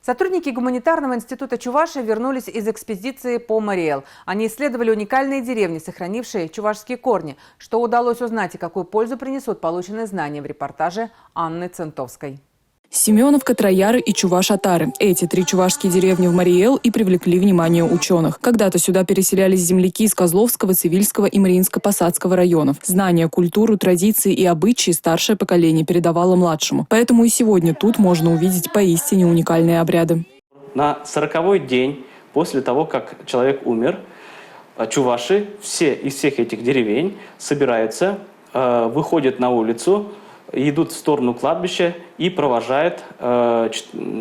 Сотрудники гуманитарного института Чувашии вернулись из экспедиции по Мариэл. Они исследовали уникальные деревни, сохранившие чувашские корни. Что удалось узнать и какую пользу принесут полученные знания в репортаже Анны Центовской. Семеновка, Трояры и Чуваш-Атары. Эти три чувашские деревни в Мариэл и привлекли внимание ученых. Когда-то сюда переселялись земляки из Козловского, Цивильского и Мариинско-Посадского районов. Знания, культуру, традиции и обычаи старшее поколение передавало младшему. Поэтому и сегодня тут можно увидеть поистине уникальные обряды. На 40-й день после того, как человек умер, чуваши из всех этих деревень собираются, выходят на улицу, идут в сторону кладбища и провожают,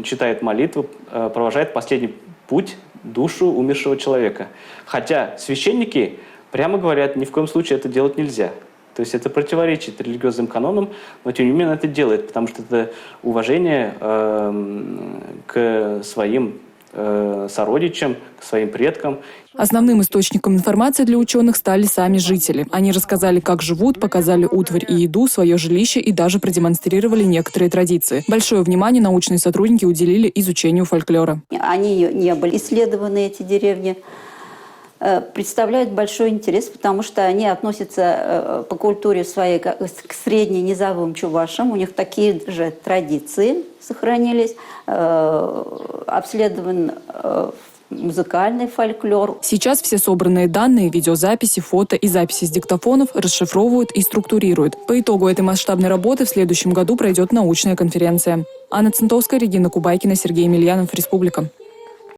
читают молитву, провожают последний путь душу умершего человека. Хотя священники прямо говорят, ни в коем случае это делать нельзя. То есть это противоречит религиозным канонам, но тем не менее это делает, потому что это уважение к своим сородичам, к своим предкам. Основным источником информации для ученых стали сами жители. Они рассказали, как живут, показали утварь и еду, свое жилище и даже продемонстрировали некоторые традиции. Большое внимание научные сотрудники уделили изучению фольклора. Они не были исследованы, эти деревни, представляют большой интерес, потому что они относятся по культуре своей к средненизовым чувашам. У них такие же традиции сохранились, обследован музыкальный фольклор. Сейчас все собранные данные, видеозаписи, фото и записи с диктофонов расшифровывают и структурируют. По итогу этой масштабной работы в следующем году пройдет научная конференция. Анна Центовская, Регина Кубайкина, Сергей Емельянов, Республика.